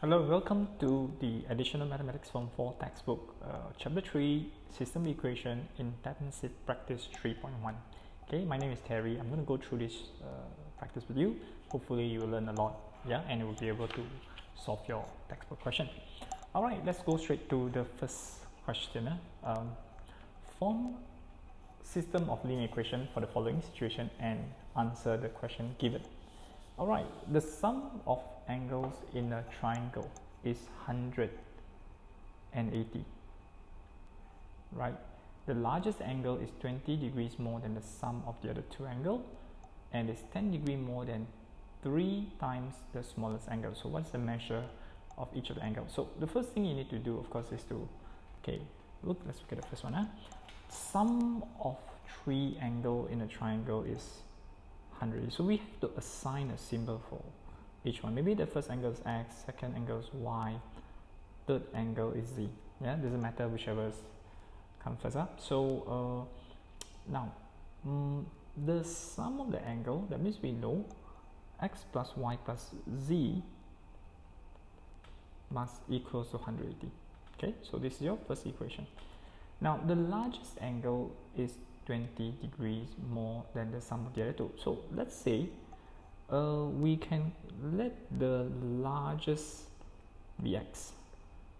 Hello, welcome to the Additional Mathematics Form 4 textbook, Chapter 3, System Equation, Intensive Practice 3.1. Okay, my name is Terry. I'm going to go through this practice with you. Hopefully you will learn a lot, and you will be able to solve your textbook question. Alright, let's go straight to the first question. Form system of linear equation for the following situation and answer the question given. Alright, the sum of angles in a triangle is 180, right? The largest angle is 20 degrees more than the sum of the other two angles, and is 10 degrees more than 3 times the smallest angle. So what's the measure of each of the angles? So the first thing you need to do, of course, is to, let's look at the first one. Sum of 3 angles in a triangle is 100. So we have to assign a symbol for each one. Maybe the first angle is X, second angle is Y, third angle is Z. Doesn't matter whichever comes first up. So now the sum of the angle, that means we know X plus Y plus Z must equal to 180. Okay, so this is your first equation. Now the largest angle is 20 degrees more than the sum of the other two. So let's say we can let the largest be X.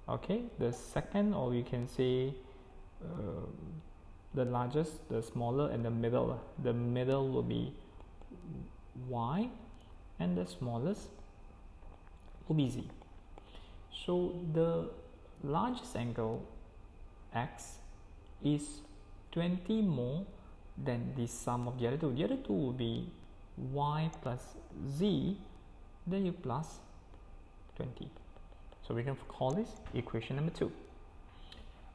Okay, the second, or we can say the largest, the smaller, and the middle. The middle will be Y, and the smallest will be Z. So the largest angle X is 20 more than the sum of the other two. The other two will be Y plus Z, then you plus 20. So we can call this equation number 2.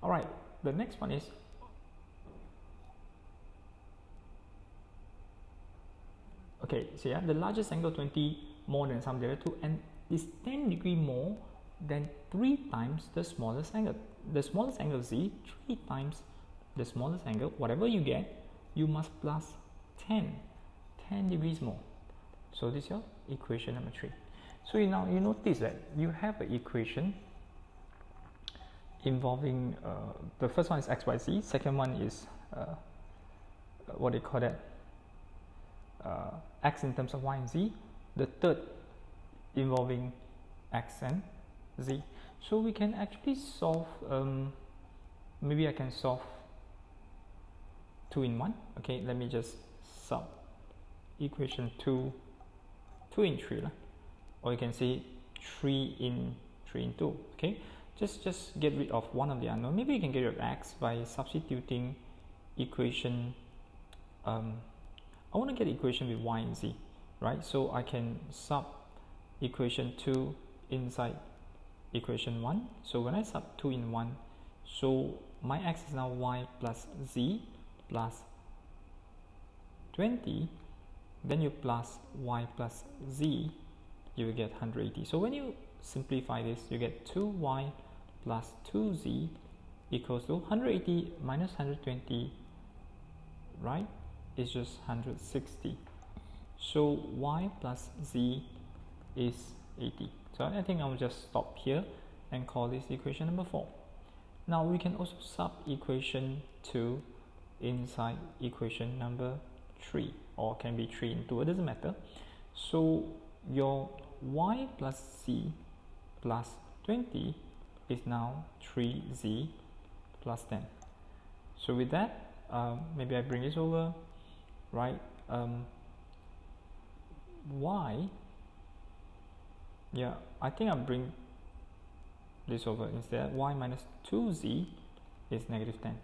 Alright, the next one is the largest angle 20 more than sum of the other two, and is 10 degrees more than 3 times the smallest angle. The smallest angle Z, 3 times the smallest angle. Whatever you get, you must plus 10 degrees more. So this is your equation number 3. So now you notice that you have an equation involving the first one is X, Y, Z, second one is what they call that, X in terms of Y and Z, the third involving X and Z. So we can actually solve, maybe I can solve 2 in 1. Okay, let me just sub equation 2 in 3, or you can say 3 in 2. Okay, just get rid of one of the unknown. Maybe you can get rid of X by substituting equation. I want to get equation with Y and Z, right? So I can sub equation 2 inside equation 1. So when I sub 2 in 1, so my X is now Y plus Z plus 20, then you plus Y plus Z, you will get 180. So when you simplify this, you get 2Y plus 2Z equals to 180 minus 120, right, is just 160. So Y plus Z is 80. So I think I'll just stop here and call this equation number 4. Now we can also sub equation 2 inside equation number 3, or can be 3 in 2, it doesn't matter. So your Y plus Z plus 20 is now 3Z plus 10. So with that, maybe I bring this over, right? Y, I think I'll bring this over instead. Y minus 2Z is negative 10.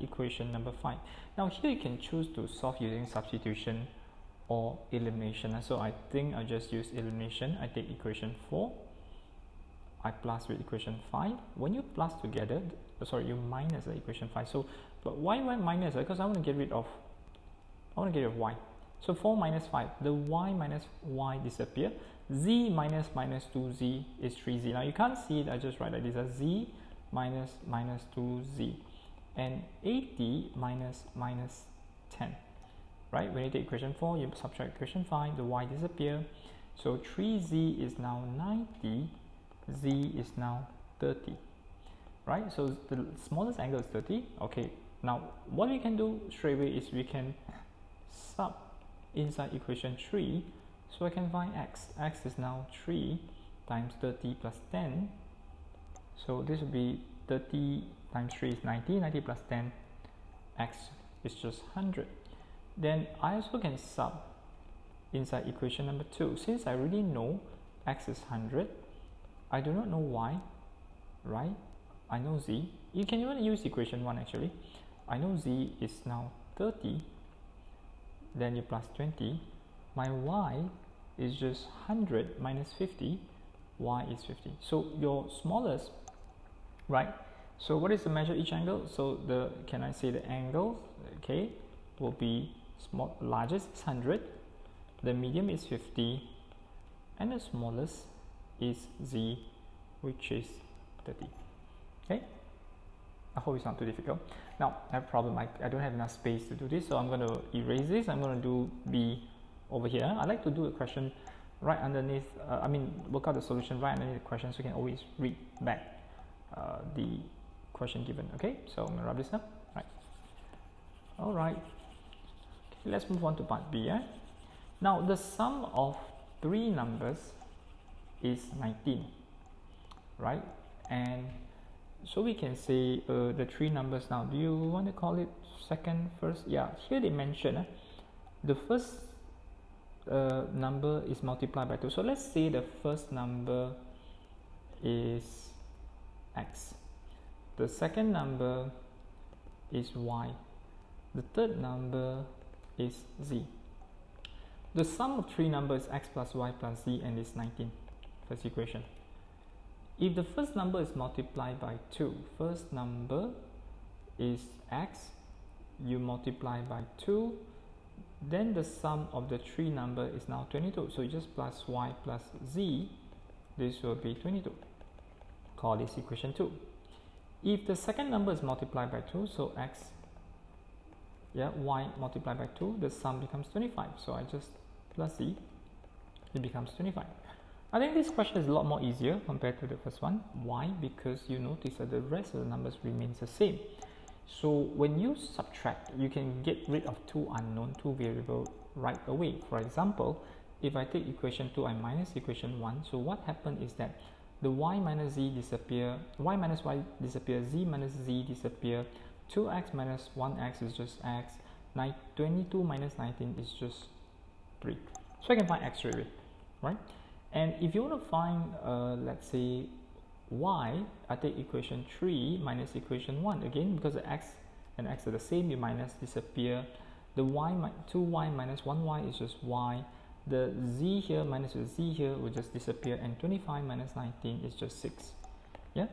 Equation number 5. Now here you can choose to solve using substitution or elimination. So I think I'll just use elimination. I take equation 4, I plus with equation 5. When you plus together, you minus the equation 5. So, but why minus? Because I want to get rid of Y. So 4 minus 5, the Y minus Y disappear. Z minus 2Z is 3Z. Now you can't see it, I just write like this as Z minus 2Z. And 80 minus 10, right? When you take equation 4, you subtract equation 5, the Y disappear. So 3Z is now 90, z is now 30, right? So the smallest angle is 30. Okay, now what we can do straight away is we can sub inside equation 3. So I can find x. X is now 3 times 30 plus 10. So this will be 30 times 3 is 90. 90 plus 10, x is just 100. Then I also can sub inside equation number 2. Since I already know x is 100, I do not know y, right? I know z. You can even use equation 1 actually. I know z is now 30, then you plus 20. My y is just 100 minus 50, y is 50. So your smallest, right? So what is the measure each angle? So can I say the angle, okay, will be largest is 100, the medium is 50, and the smallest is z, which is 30. Okay, I hope it's not too difficult. Now I have a problem. I don't have enough space to do this, so I'm going to erase this. I'm going to do B over here. I like to do a question right underneath, work out the solution right underneath the question, so you can always read back the question given. Okay, so I'm going to wrap this up. Right. All right. Okay, let's move on to part B. Now the sum of three numbers is 19, right? And so we can say the three numbers now. Do you want to call it second, first? Yeah, here they mention the first number is multiplied by 2. So let's say the first number is x. The second number is y. The third number is z. The sum of three numbers is x plus y plus z, and is 19. First equation. If the first number is multiplied by 2, first number is x, you multiply by 2, then the sum of the three number is now 22. So you just plus y plus z, this will be 22. Call this equation 2. If the second number is multiplied by 2, so x, y multiplied by 2, the sum becomes 25. So I just plus z, it becomes 25. I think this question is a lot more easier compared to the first one. Why? Because you notice that the rest of the numbers remains the same. So when you subtract, you can get rid of two unknown, two variables right away. For example, if I take equation 2 and minus equation 1, so what happened is that the y minus z disappear, y minus y disappear, z minus z disappear, 2x minus 1x is just x, 22 minus 19 is just 3. So I can find x straight away, right? And if you want to find, let's say, y, I take equation 3 minus equation 1. Again, because the x and x are the same, you minus disappear. The 2y minus 1y is just y. The z here minus the z here will just disappear. And 25 minus 19 is just 6. Yeah,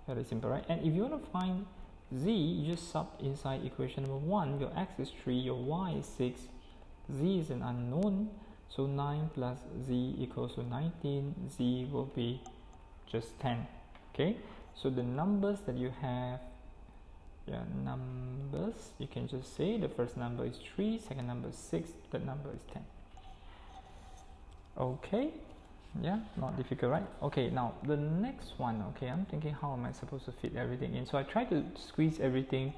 very simple, right? And if you want to find z, you just sub inside equation number 1. Your x is 3, your y is 6. Z is an unknown. So 9 plus z equals to 19, z will be just 10. Okay, so the numbers that you have, numbers, you can just say the first number is 3, second number is 6, third number is 10. Okay, yeah, not difficult, right? Okay, now the next one, okay, I'm thinking how am I supposed to fit everything in? So I try to squeeze everything,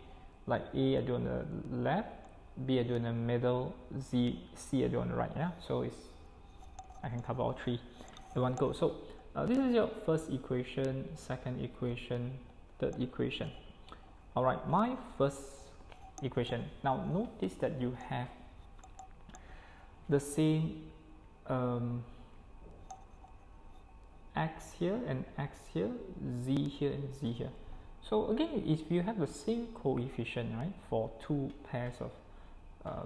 like A I do on the left, B I do in the middle, C I do on the right. Yeah, so I can cover all three in one go. So this is your first equation, second equation, third equation. All right, my first equation. Now notice that you have the same x here and x here, z here and z here. So again, if you have the same coefficient, right, for two pairs of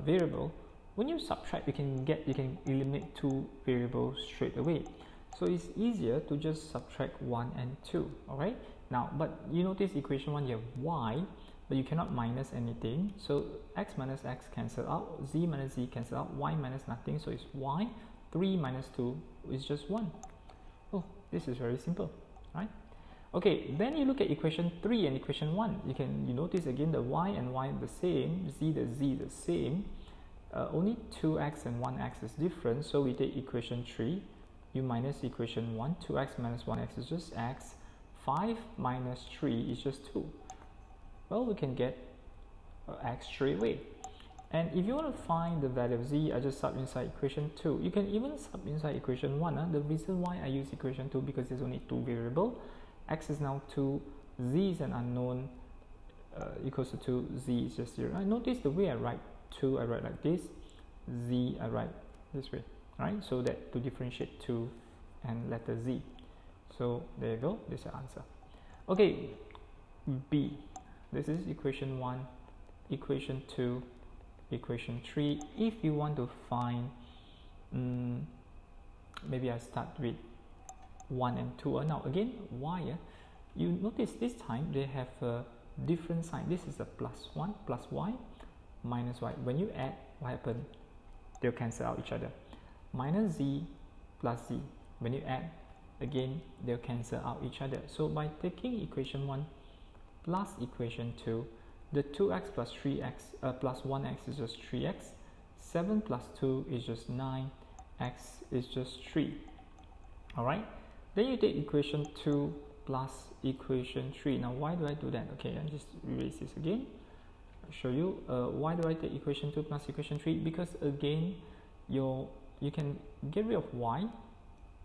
variable, when you subtract, you can eliminate two variables straight away. So it's easier to just subtract 1 and 2. All right. Now, but you notice equation 1, you have y, but you cannot minus anything. So x minus x cancel out, z minus z cancel out, y minus nothing. So it's y. 3 minus 2 is just 1. Oh, this is very simple, right? Okay, then you look at equation 3 and equation 1. You notice again the y and y the same, z the same. Only 2x and 1x is different. So we take equation 3. you minus equation 1, 2x minus 1x is just x, 5 minus 3 is just 2. Well, we can get x straight away. And if you want to find the value of z, I just sub inside equation 2. You can even sub inside equation 1. The reason why I use equation 2 because there's only 2 variables. X is now 2, z is an unknown, equals to 2, z is just 0. Notice the way I write 2, I write like this, z I write this way, right? So that to differentiate 2 and letter z. So there you go, this is the answer. Okay, B. This is equation 1, equation 2, equation 3. If you want to find, maybe I start with 1 and 2. Now again, y, you notice this time they have a different sign. This is a plus 1 plus y minus y. When you add, what happens? They'll cancel out each other. Minus z plus z. When you add, again, they'll cancel out each other. So by taking equation 1 plus equation 2, the 2x plus 3x plus 1x is just 3x. 7 plus 2 is just 9. X is just 3. Alright? Then you take equation 2 plus equation 3. Now why do I do that? Okay, I just erase this again. I'll show you. Why do I take equation 2 plus equation 3? Because again, you can get rid of y.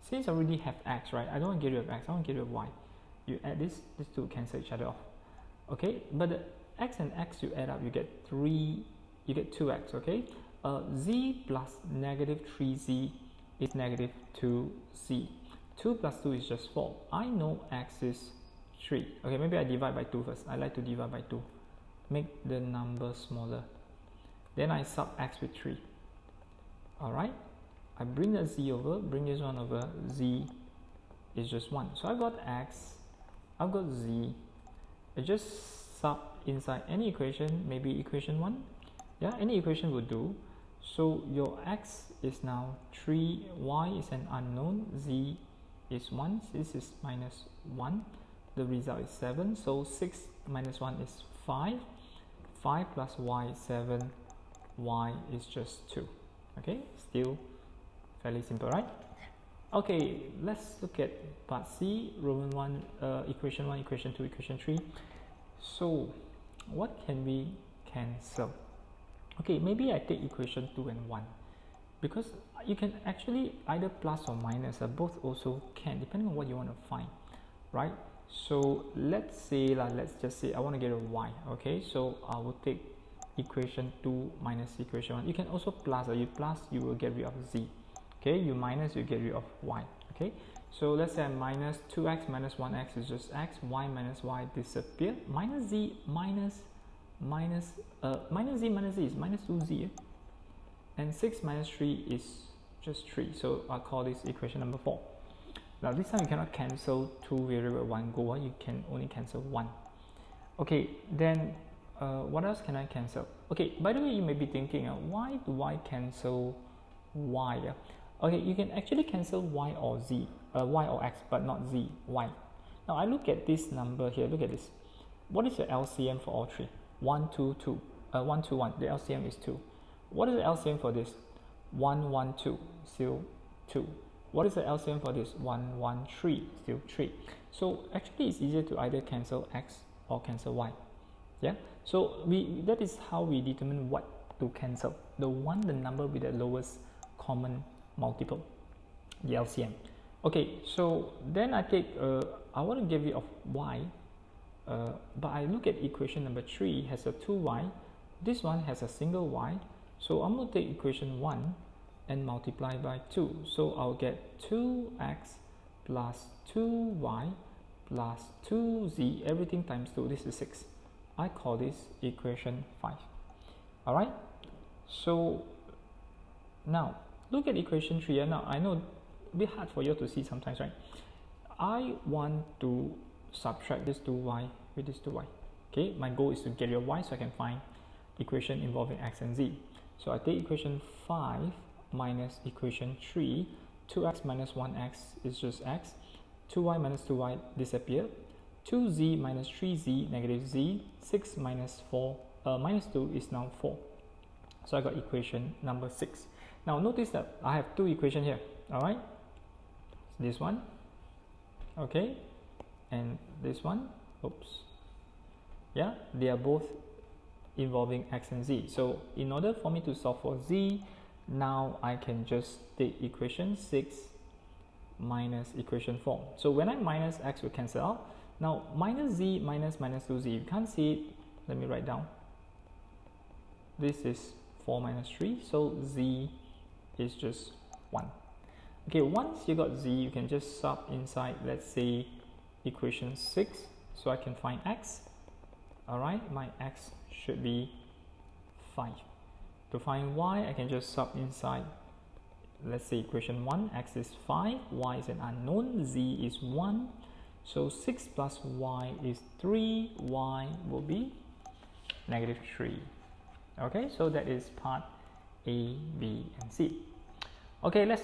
Since I already have x, right? I don't want to get rid of x, I want to get rid of y. You add these two cancel each other off. Okay, but the x and x you add up, you get 3, you get 2x, okay? Z plus negative 3z is negative 2z. 2 plus 2 is just 4. I know x is 3. Okay, maybe I divide by 2 first. I like to divide by 2. Make the number smaller. Then I sub x with 3. Alright? I bring the z over, bring this one over, z is just 1. So I've got x, I've got z. I just sub inside any equation, maybe equation 1. Yeah, any equation will do. So your x is now 3, y is an unknown, z is 1, this is minus 1. The result is 7. So 6 minus 1 is 5. 5 plus y is 7, y is just 2. Okay, still fairly simple, right? Okay, let's look at part C, Roman 1, equation 1, equation 2, equation 3. So what can we cancel? Okay, maybe I take equation 2 and 1 because you can actually either plus or minus, both also can, depending on what you want to find, right? So let's say, let's just say I want to get a y, okay? So I will take equation 2 minus equation 1. You can also plus, you plus, you will get rid of z. Okay, you minus, you get rid of y. Okay, so let's say I minus 2x minus 1x is just x, y minus y disappear, minus z minus z minus z is minus 2z, and 6 minus 3 is just 3. So I'll call this equation number 4. Now this time you cannot cancel 2 variables at one go, you can only cancel 1. Okay, then what else can I cancel? Okay, by the way, you may be thinking, why do I cancel y? Okay, you can actually cancel y or z, y or x, but not z, y. Now I look at this number here, look at this. What is the LCM for all three? 1, 2, 2. 1, 2, 1. The LCM is 2. What is the LCM for this? 1, 1, 2. Still 2. What is the LCM for this? 1, 1, 3. Still 3. So actually it's easier to either cancel x or cancel y. Yeah. So that is how we determine what to cancel. The number with the lowest common multiple, the LCM. Okay, so then I take, I want to get rid of y, but I look at equation number 3 has a 2y, this one has a single y, so I'm going to take equation 1 and multiply by 2. So I'll get 2x plus 2y plus 2z, everything times 2, this is 6. I call this equation 5. Alright, so now look at equation 3. Now I know a bit hard for you to see sometimes, right? I want to subtract this 2y with this 2y. Okay, my goal is to get rid of y so I can find equation involving x and z. So I take equation 5 minus equation 3. 2x minus 1x is just x. 2y minus 2y disappear. 2z minus 3z negative z. 6 minus 4 minus 2 is now 4. So I got equation number 6. Now notice that I have two equations here. Alright, this one, okay, and this one, oops, yeah, they are both involving x and z. So in order for me to solve for z, now I can just take equation 6 minus equation 4. So when I minus, x will cancel out. Now minus z minus minus 2z, you can't see it, let me write down. This is 4 minus 3, so z is just 1. Okay, once you got z, you can just sub inside, let's say, equation 6, so I can find x. Alright, my x should be 5. To find y, I can just sub inside, let's say, equation 1, x is 5, y is an unknown, z is 1. So 6 plus y is 3, y will be negative 3. Okay, so that is part A, B, and C. Okay, let's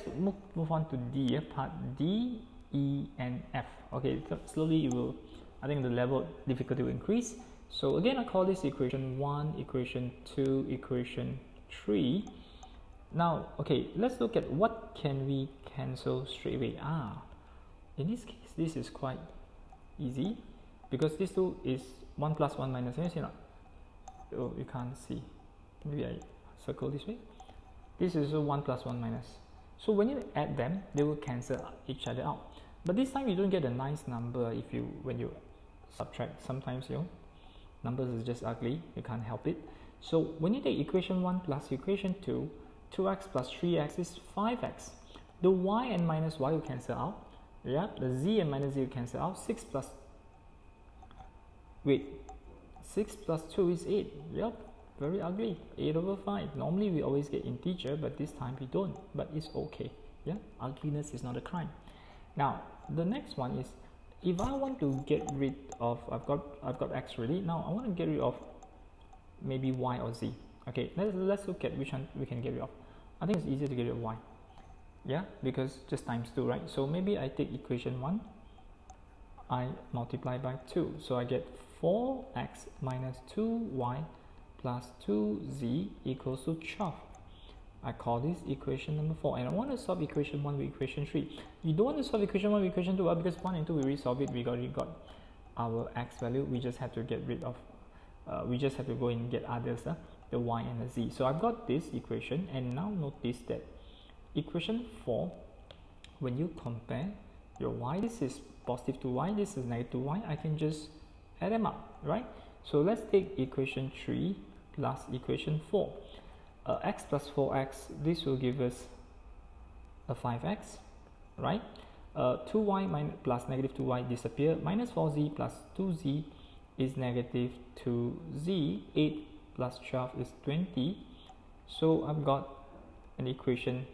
move on to D, part D, E, and F. Okay, slowly it will, I think the level of difficulty will increase. So again, I call this equation 1, equation 2, equation 3. Now, okay, let's look at what can we cancel straight away. In this case, this is quite easy because this two is 1 plus 1 minus. Can you see now? Oh, you can't see. Maybe I circle this way. This is 1 plus 1 minus. So when you add them, they will cancel each other out. But this time you don't get a nice number when you subtract. Sometimes numbers is just ugly. You can't help it. So when you take equation 1 plus equation 2, 2x plus 3x is 5x. The y and minus y will cancel out. Yeah, the z and minus z will cancel out. 6 plus 2 is 8. Yep, very ugly. 8 over 5. Normally we always get integer, but this time we don't. But it's okay. Yeah, ugliness is not a crime. Now the next one is, if I want to get rid of, I've got x ready. Now I want to get rid of maybe y or z. Okay, let's look at which one we can get rid of. I think it's easier to get rid of y. Yeah, because just times 2, right? So maybe I take equation 1, I multiply by 2, so I get 4x minus 2y plus 2z equals to 12. I call this equation number 4, and I want to solve equation 1 with equation 3. You don't want to solve equation 1 with equation 2, because 1 and 2 we already solved it. We already got our x value. We just have to get rid of, we just have to go and get others, the y and the z. So I've got this equation, and now notice that equation 4, when you compare your y, this is positive 2y, this is negative 2y, I can just add them up, right? So let's take equation 3 plus equation 4. X plus 4x, this will give us a 5x, right? 2y plus negative 2y disappear, minus 4z plus 2z is negative 2z, 8 plus 12 is 20. So I've got an equation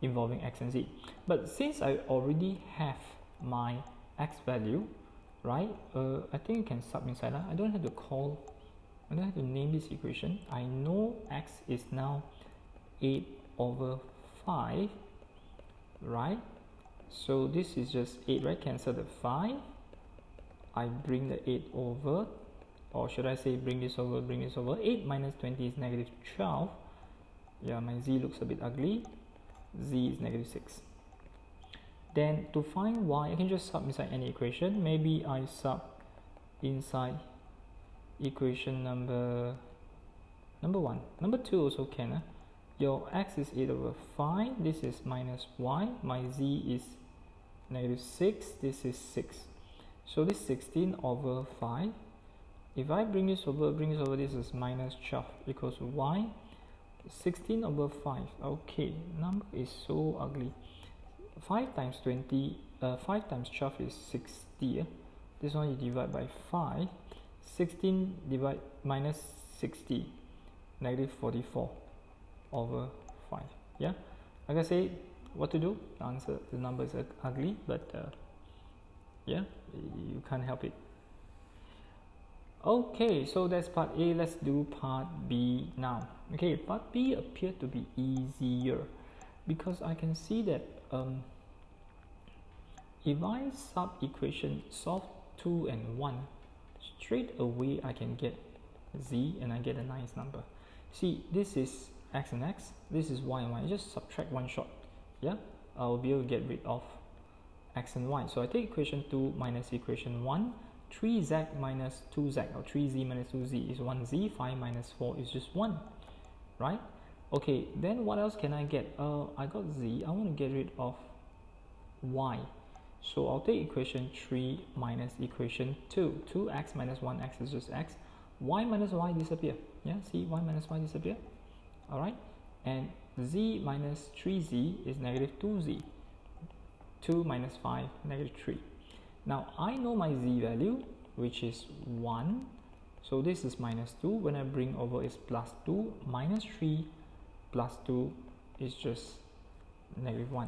involving x and z. But since I already have my x value, right, I think you can sub inside. I don't have to name this equation. I know x is now 8 over 5, right? So this is just 8, right? Cancel the 5. I bring the 8 over, or should I say bring this over. 8 minus 20 is negative 12. Yeah, my z looks a bit ugly. Z is negative 6. Then to find y, I can just sub inside any equation. Maybe I sub inside equation number 1. Number 2 also can. Your x is 8 over 5. This is minus y. My z is negative 6. This is 6. So this 16 over 5. If I bring this over, this is minus 12 equals to y. 16 over 5. Okay, number is so ugly. 5 times 20, 5 times 12 is 60. This one you divide by 5. 16 divide minus 60, negative 44 over 5. Yeah, like I say, what to do? The number is ugly, but yeah, you can't help it. Okay, so that's part A. Let's do part B now. Okay, part B appeared to be easier because I can see that if I sub equation solve 2 and 1, straight away I can get z and I get a nice number. See, this is x and x, this is y and y. I just subtract one shot. Yeah, I'll be able to get rid of x and y. So I take equation 2 minus equation 1. 3z minus 2z, or 3z minus 2z is 1z. 5 minus 4 is just 1, right? Okay, then what else can I get? I got z. I want to get rid of y. So I'll take equation 3 minus equation 2. 2x minus 1x is just x. Y minus y disappear. Yeah, see, y minus y disappear. All right, and z minus 3z is negative 2z. 2 minus 5, negative 3. Now I know my z value, which is 1. So this is minus 2. When I bring over is plus 2. Minus 3 plus 2 is just negative 1.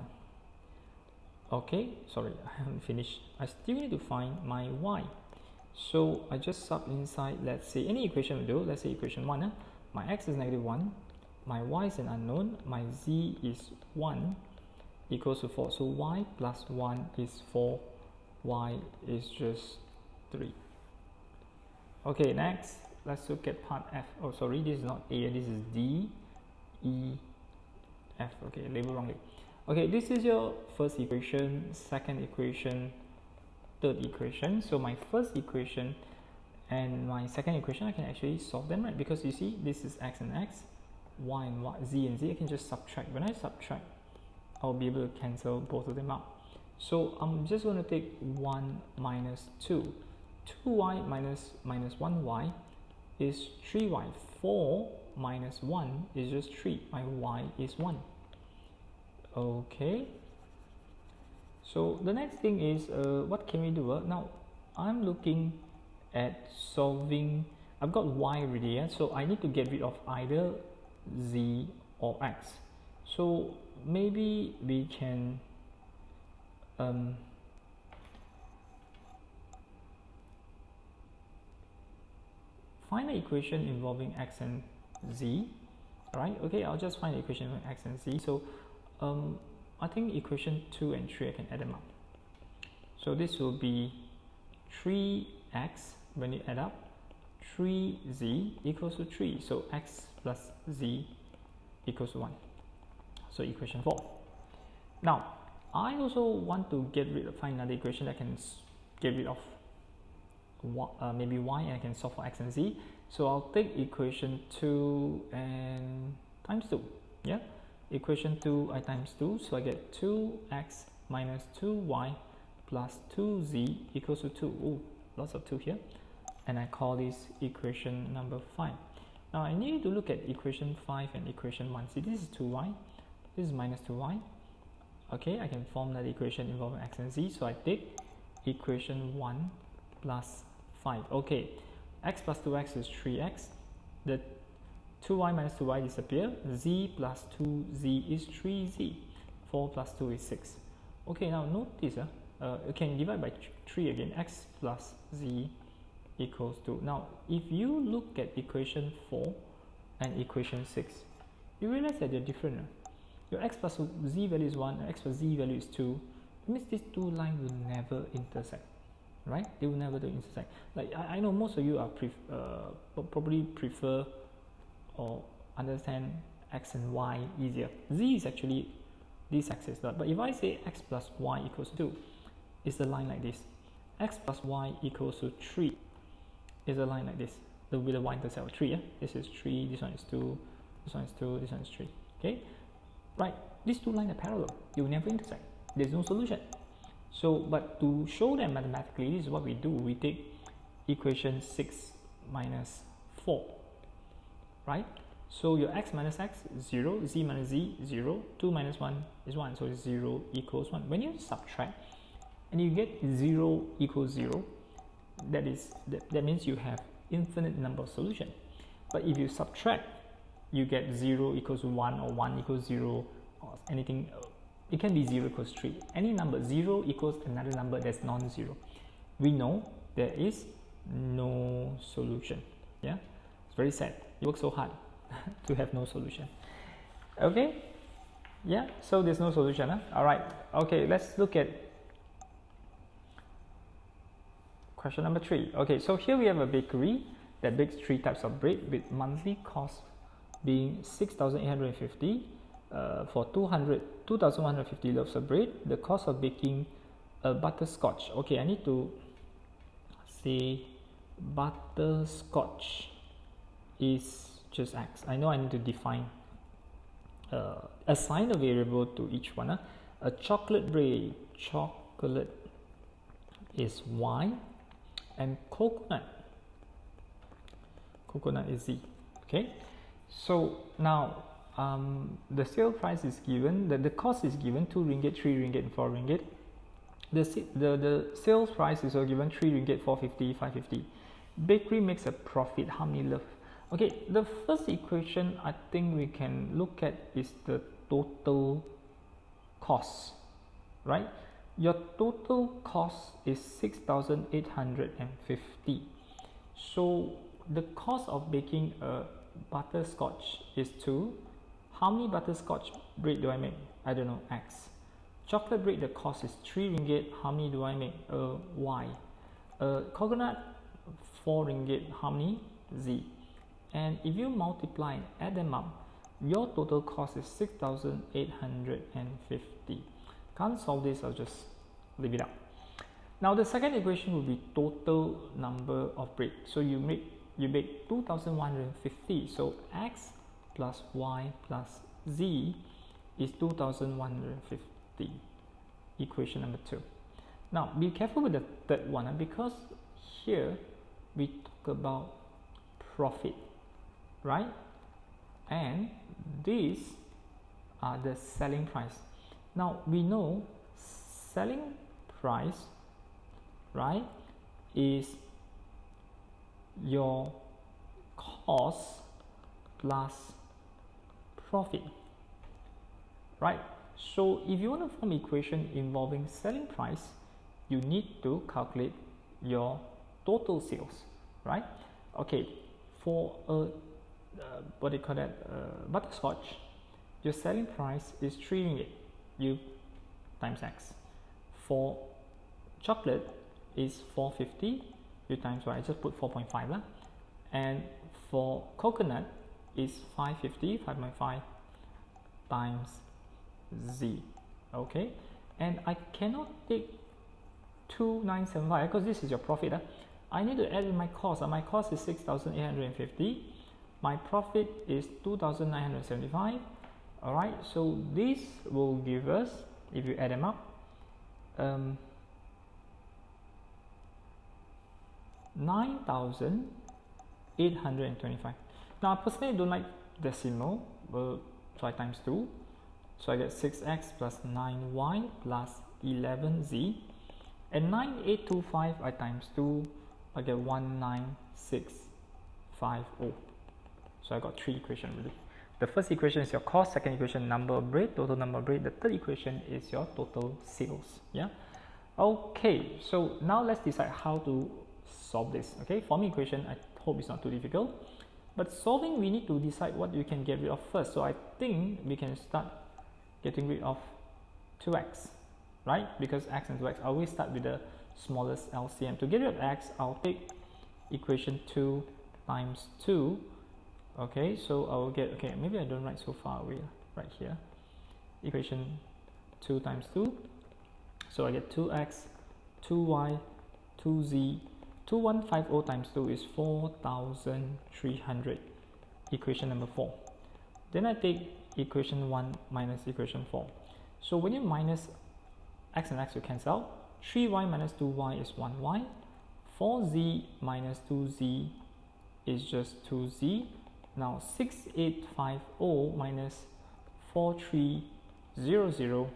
Okay, sorry, I haven't finished. I still need to find my y. So I just sub inside, let's say any equation will do. Let's say equation 1. My x is negative 1. My y is an unknown. My z is 1 equals to 4. So y plus 1 is 4. Y is just 3. Okay, next, let's look at part F. Oh, sorry, this is not A, this is D, E, F. Okay, label wrongly. Okay, this is your first equation, second equation, third equation. So my first equation and my second equation, I can actually solve them, right? Because you see, this is x and x, y and y, z and z. I can just subtract. When I subtract, I'll be able to cancel both of them out. So I'm just going to take 1 minus 2. 2y minus 1y is 3y. 4 minus 1 is just 3. My y is 1. Okay. So the next thing is, what can we do? Now I'm looking at solving. I've got y already, yeah? So I need to get rid of either z or x. So maybe we can find an equation involving x and z, right? Okay, I'll just find the equation involving x and z. So I think equation 2 and 3, I can add them up. So this will be 3x when you add up, 3z equals to 3. So x plus z equals to 1. So equation 4. Now I also want to find another equation that can get rid of maybe y, and I can solve for x and z. So I'll take equation 2 and times 2. Yeah, equation 2 I times 2, so I get 2x minus 2y plus 2z equals to 2. Oh, lots of 2 here, and I call this equation number 5. Now I need to look at equation 5 and equation 1. See, this is 2y, this is minus 2y. Okay, I can form that equation involving x and z. So I take equation 1 plus 5. Okay, x plus 2x is 3x. The 2y minus 2y disappear. Z plus 2z is 3z. 4 plus 2 is 6. Okay, now notice you can divide by 3 again. X plus z equals 2. Now if you look at equation 4 and equation 6, you realize that they're different. Your x plus z value is 1, and x plus z value is 2. It means these two lines will never intersect, right? They will never intersect. Like I know most of you are probably prefer or understand x and y easier. Z is actually this axis, but if I say x plus y equals 2, it's a line like this. X plus y equals to 3 is a line like this. There will be the y intercept of 3. Yeah? This is 3, this one is 2, this one is 2, this one is 3. Okay? Right, these two lines are parallel. They will never intersect. There's no solution. So, but to show them mathematically, this is what we do. We take equation 6 minus 4, right? So your x minus x is 0, z minus z 0, 2 minus 1 is 1, so 0 equals 1. When you subtract and you get 0 equals 0, that means you have infinite number of solutions. But if you subtract, you get 0 equals 1 or 1 equals 0 or anything. It can be 0 equals 3. Any number, 0 equals another number that's non-zero. We know there is no solution. Yeah, it's very sad. You work so hard to have no solution. Okay, yeah, so there's no solution. All right, okay, let's look at question number 3. Okay, so here we have a bakery that bakes 3 types of bread with monthly cost being 6,850 for 2,150 loaves of bread. The cost of baking a butterscotch. Okay, I need to say butterscotch is just x. I know I need to define, assign a variable to each one. A chocolate bread, chocolate is y, and coconut is z. Okay, so now the sale price is given, the cost is given 2 ringgit, 3 ringgit, and 4 ringgit. The sales price is given 3 ringgit, 4.50, 5.50. Bakery makes a profit. How many left? Okay, the first equation I think we can look at is the total cost, right? Your total cost is 6,850. So the cost of baking a butterscotch is 2. How many butterscotch bread do I make? I don't know, x. Chocolate bread, the cost is 3 ringgit. How many do I make? Y. Coconut, 4 ringgit. How many? Z. And if you multiply and add them up, your total cost is 6,850. Can't solve this, I'll just leave it out. Now the second equation will be total number of bread. So you bake 2,150. So x plus y plus z is 2,150. Equation number 2. Now be careful with the third one, because here we talk about profit, right? And these are the selling price. Now we know selling price, right, is your cost plus profit, right? So if you want to form equation involving selling price, you need to calculate your total sales, right? Okay, for a what do you call that, butterscotch, your selling price is 3 ringgit, you times x. For chocolate is 450, you times y. I just put 4.5 lah. And for coconut is 550, 5.5 times z. Okay, and I cannot take 2,975 because this is your profit. I need to add in my cost. My cost is 6,850. My profit is 2,975. All right, so this will give us, if you add them up, 9,825. Now I personally don't like decimal, so I times 2. So I get 6x plus 9y plus 11z. And 9,825 I times 2, I get 19650. So I got 3 equations really. The first equation is your cost, second equation number of bread, total number of bread, the third equation is your total sales. Yeah. Okay, so now let's decide how to solve this. Okay, forming equation, I hope it's not too difficult. But solving, we need to decide what we can get rid of first. So I think we can start getting rid of 2x, right? Because x and 2x, I always start with the smallest LCM. To get rid of x, I'll take equation 2 times 2. Okay, so I will get, okay, maybe I don't write so far away, right here. Equation 2 times 2. So I get 2x, 2y, 2z. 2150 times 2 is 4,300. Equation number 4. Then I take equation 1 minus equation 4. So when you minus x and x, you cancel out. 3y minus 2y is 1y. 4z minus 2z is just 2z. Now 6850 minus 4300,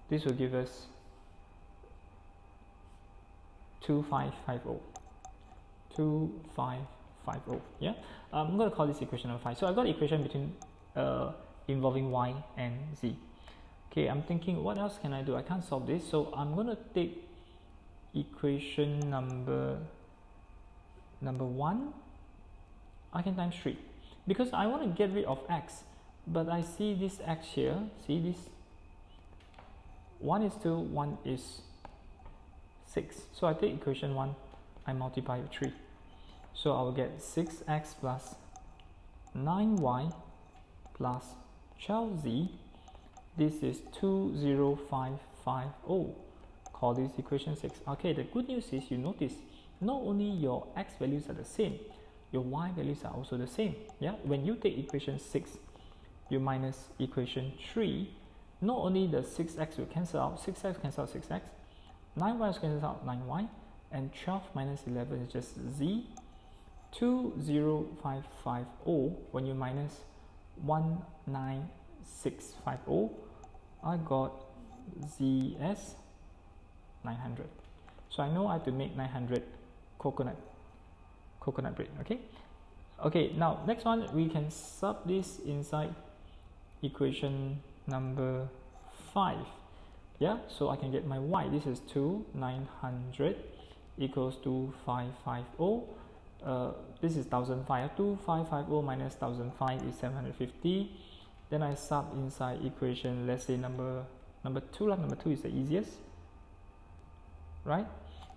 this will give us 2550. 2550. Yeah, I'm going to call this equation number 5. So I got equation between involving y and z. Okay, I'm thinking what else can I do? I can't solve this, so I'm going to take equation number 1. I can times 3 because I want to get rid of x, but I see this x here. See this? 1 is 2, 1 is 6. So I take equation 1, I multiply with 3. So I will get 6x plus 9y plus 12z. This is 20550. call this equation 6. Okay, the good news is you notice not only your x values are the same, your y values are also the same. Yeah, when you take equation 6, you minus equation 3, not only the 6x will cancel out, 6x cancel out 6x, 9y will cancel out 9y, and 12 minus 11 is just z. 20550, when you minus 19650, I got ZS 900. So I know I have to make 900 coconut bread. Okay, now next one, we can sub this inside equation number 5. Yeah, so I can get my y. This is 900 equals to 550. This is 1005. 2550 minus 1005 is 750. Then I sub inside equation, let's say number 2. Number 2 is the easiest, right?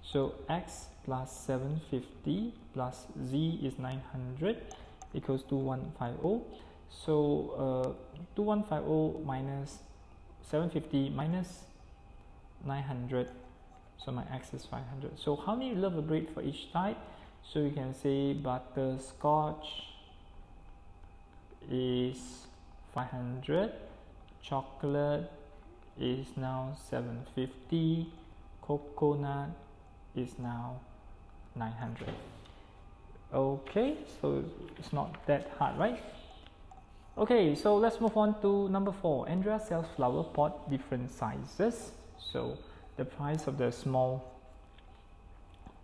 So x plus 750 plus z is 900 equals to 2150. So 2150 minus 750 minus 900, so my x is 500. So how many loaf of bread for each type? So you can say butterscotch is 500, chocolate is now 750, coconut is now 900. Okay, so it's not that hard, right? Okay, so let's move on to number 4. Andrea sells flower pot different sizes. So the price of the small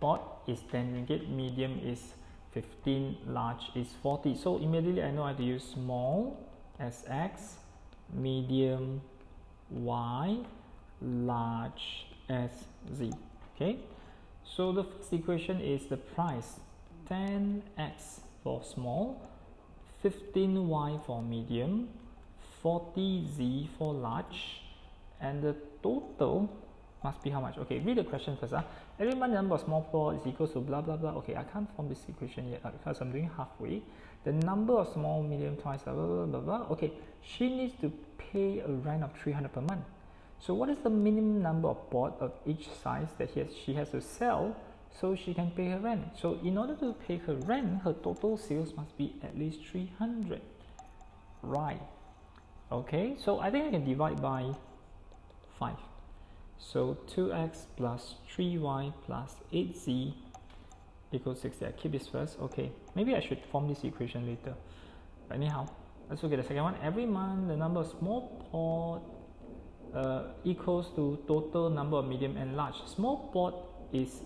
pot is 10 ringgit, medium is 15, large is 40. So immediately I know I have to use small as x, medium y, large as z. Okay, so the first equation is the price, 10x for small, 15y for medium, 40z for large, and the total must be how much? Okay, read the question first. Every month the number of small pot is equal to blah blah blah. Okay, I can't form this equation yet because I'm doing halfway. The number of small, medium, twice, blah blah blah blah. Okay, she needs to pay a rent of 300 per month. So what is the minimum number of pot of each size that she has to sell so she can pay her rent? So in order to pay her rent, her total sales must be at least 300. Right. Okay, so I think I can divide by 5. So 2x plus 3y plus 8z equals 60. I keep this first. Okay, maybe I should form this equation later. But anyhow, let's look at the second one. Every month the number of small pot equals to total number of medium and large. Small pot is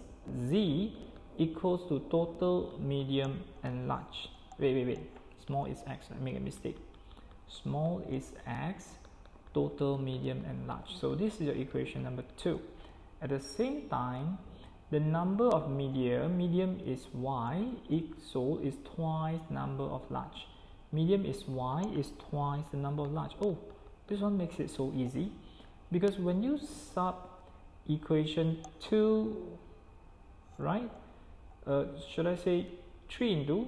z equals to total medium and large. Wait. Small is x. I make a mistake. Small is x, total, medium, and large. So this is your equation number 2. At the same time, the number of medium is y, so is twice number of large. Medium is y, is twice the number of large. Oh, this one makes it so easy, because when you sub equation 2, right, should I say 3 into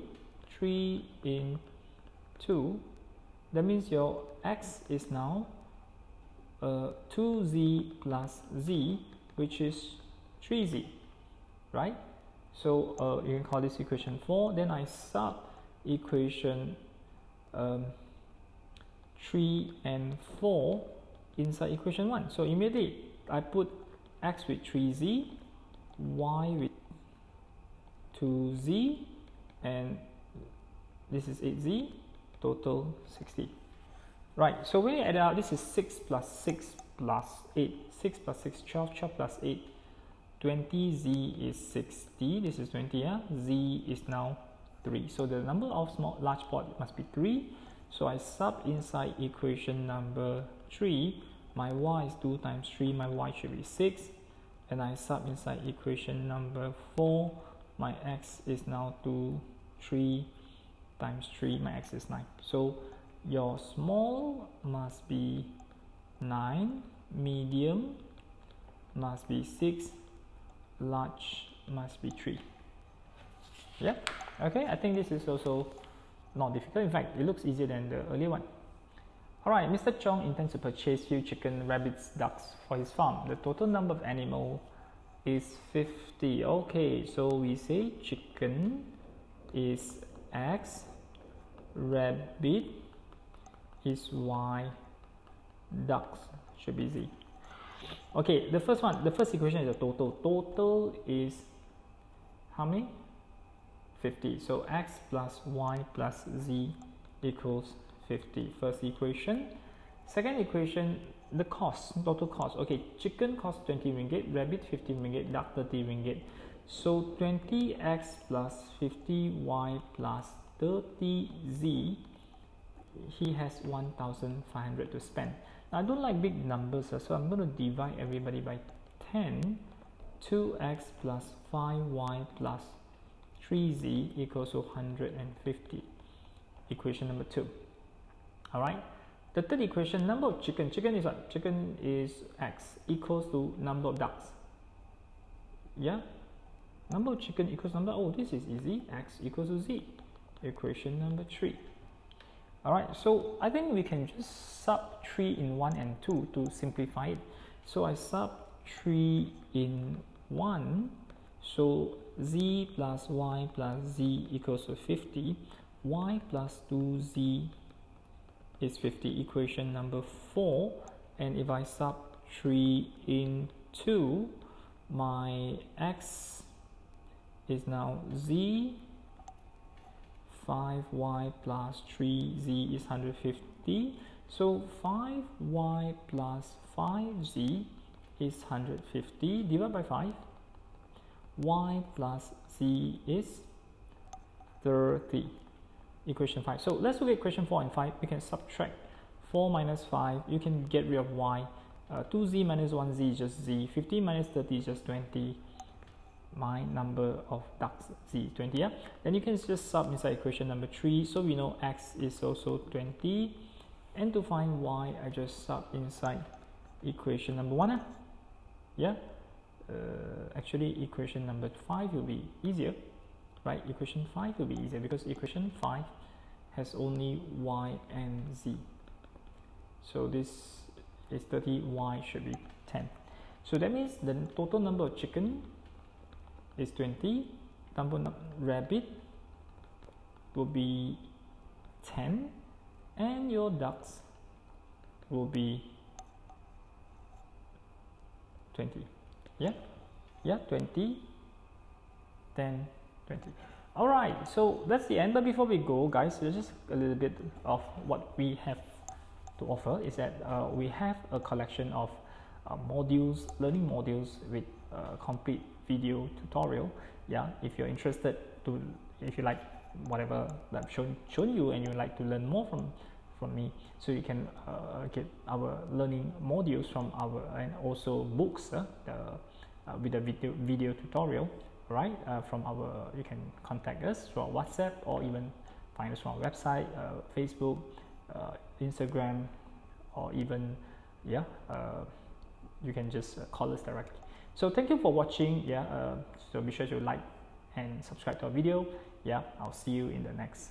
2, that means your x is now 2z plus z, which is 3z, right? So you can call this equation 4. Then I sub equation 3 and 4 inside equation 1. So immediately I put x with 3z, y with 2z, and this is 8z, total 60. Right, so when you add out, this is 6 plus 6 plus 8. 6 plus 6, 12, 12 plus 8, 20, z is 60. This is 20, yeah? Z is now 3. So the number of large pot must be 3. So I sub inside equation number 3. My y is 2 times 3, my y should be 6. And I sub inside equation number 4. My x is now 3 times 3, my x is 9. So your small must be 9, medium must be 6, large must be 3. Yeah, okay, I think this is also not difficult. In fact, it looks easier than the earlier one. Alright, Mr. Chong intends to purchase few chicken, rabbits, ducks for his farm. The total number of animal is 50. Okay, so we say chicken is X, rabbit is Y, ducks should be Z. Okay, the first equation is the total. Total is how many? 50. So X plus Y plus Z equals 50. First equation. Second equation, the cost, total cost. Okay, chicken costs 20 ringgit, rabbit 15 ringgit, duck 30 ringgit. So 20x plus 50y plus 30z, he has 1,500 to spend. Now, I don't like big numbers, so I'm going to divide everybody by 10. 2x plus 5y plus 3z equals to 150. Equation number 2. Alright, the third equation, number of chicken is what? Chicken is X equals to number of ducks. Yeah, number of chicken equals number, oh, this is easy, X equals to Z. Equation number 3. Alright, so I think we can just sub 3 in 1 and 2 to simplify it. So I sub 3 in 1, so Z plus Y plus Z equals to 50, Y plus 2Z is 50, equation number 4. And if I sub 3 in 2, my X is now Z, 5y plus 3z is 150. So 5y plus 5z is 150 divided by 5. Y plus z is 30. Equation 5. So let's look at equation 4 and 5. We can subtract 4 minus 5. You can get rid of y. 2z minus 1z is just z. 50 minus 30 is just 20. My number of ducks z 20. Yeah. Then you can just sub inside equation number 3. So we know x is also 20. And to find y, I just sub inside equation number 1. Yeah. Actually, equation number 5 will be easier. Right, equation 5 will be easier because equation 5 has only y and z. So this is 30, y should be 10. So that means the total number of chicken is 20, number of rabbit will be 10, and your ducks will be 20. Yeah, 20, 10, 20. Alright, so that's the end. But before we go, guys, there's just a little bit of what we have to offer is that we have a collection of modules, learning modules with complete video tutorial. Yeah, if you're interested if you like whatever that I've shown you and you like to learn more from me, so you can get our learning modules from our, and also books with a video tutorial. Right, from our, you can contact us through our WhatsApp or even find us from our website, Facebook, Instagram, or even you can just call us directly. So thank you for watching. So be sure to like and subscribe to our video. I'll see you in the next